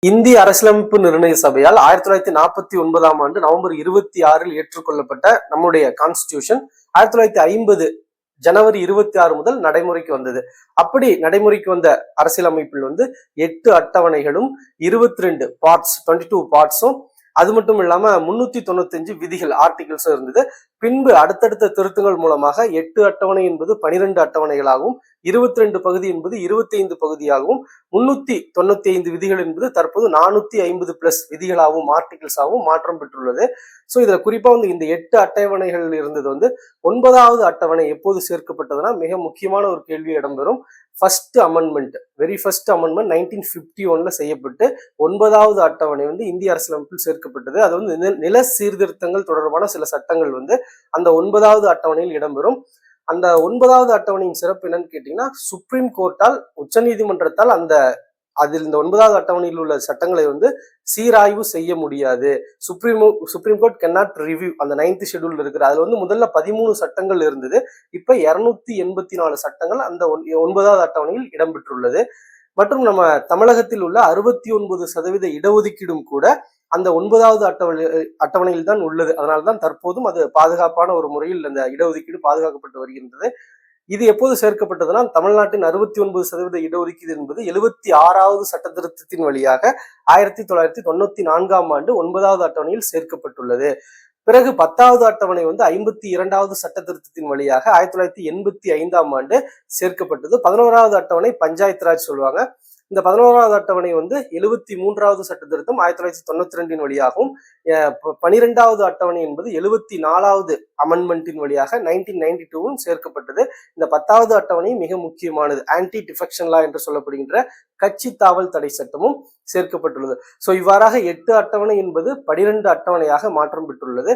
இந்திய அரசியலமைப்பு நிர்ணய சபையால் 1949ஆம் ஆண்டு நவம்பர் 26 ஏற்றுக்கொள்ளப்பட்ட நம்முடைய கான்ஸ்டிடியூஷன் 1950 ஜனவரி 26 முதல் நடைமுறைக்கு வந்தது. அப்படி நடைமுறைக்கு வந்த அரசியலமைப்பில் 8 அட்டவணைகளும் 22 பார்ட்ஸ் 22 பார்ட்ஸும் அது மட்டும் இல்லாம 395 விதிகள் ஆர்டிகிள்ஸும் இருந்தது. பின்பு அடுத்தடுத்த திருத்தங்கள் மூலமாக 8 அட்டவணை என்பது 12 அட்டவணைகளாகவும் 22 பகுதி என்பது 25 பகுதியாகவும் 395 விதிகள் என்பது தற்போது 450+ விதிகளாகவும் ஆர்டிகிள்ஸாகவும் மாற்றம் பெற்றுள்ளது. ஸோ இதுல குறிப்பா இந்த 8 அட்டவணைகள் இருந்தது 9வது அட்டவணை எப்போது சேர்க்கப்பட்டதுன்னா மிக முக்கியமான ஒரு கேள்வி இடம்பெறும். First amendment, very first amendment 1951ல செய்யப்பட்டு 9வது அட்டவணை இந்திய அரசியலமைப்பில் சேர்க்கப்பட்டது. அது நில சீர்திருத்தங்கள் தொடர்பான சில சட்டங்கள் அந்த 9வது அட்டவணையில் இடம்பெறும். அந்த 9வது அட்டவணையின் சிறப்பு என்னன்னு கேட்டீங்கன்னா, சுப்ரீம் கோர்ட்டால் உச்ச நீதிமன்றத்தால் அதில் இந்த 9வது அட்டவணையில் உள்ள சட்டங்களை சீராய்வு செய்ய முடியாது. Supreme court cannot review. அந்த 9th ஷெட்யூல் இருக்கிற அதுல முதல்ல 13 சட்டங்கள் இருந்தது. இப்ப 284 சட்டங்கள் அந்த 9வது அட்டவணையில் இடம்பெற்றுள்ளது. மற்றும் நம்ம தமிழகத்தில் உள்ள 69% இடஒதுக்கீடும் கூட அந்த 9வது அட்டவணையில் தான் உள்ளது. அதனால்தான் தற்போதும் அது பாதுகாப்பான ஒரு முறையில் அந்த இடஒதுக்கீடு பாதுகாக்கப்பட்டு வருகின்றது. இது எப்போது சேர்க்கப்பட்டதுன்னா, தமிழ்நாட்டின் 69% இடஒதுக்கீடு என்பது 76வது சட்ட திருத்தத்தின் வழியாக 1994ஆம் ஆண்டு 9வது அட்டவணையில் சேர்க்கப்பட்டுள்ளது. பிறகு 10வது அட்டவணை 52வது சட்ட திருத்தத்தின் வழியாக 1985ஆம் ஆண்டு சேர்க்கப்பட்டது. 11வது அட்டவணை பஞ்சாயத்து ராஜ் சொல்லுவாங்க. இந்த 11வது அட்டவணை 73வது சட்ட திருத்தம் 1992 வழியாகவும் 12வது அட்டவணை என்பது 74வது அமெண்ட்மெண்டின் வழியாக 1992 சேர்க்கப்பட்டது. இந்த 10வது அட்டவணை மிக முக்கியமானது. ஆன்டி டிஃபெக்ஷன் லா என்று சொல்லப்படுகின்ற கட்சி தாவல் தடை சட்டமும் சேர்க்கப்பட்டுள்ளது. ஸோ இவ்வாறாக 8 அட்டவணை என்பது 12 அட்டவணையாக மாற்றம் பெற்றுள்ளது.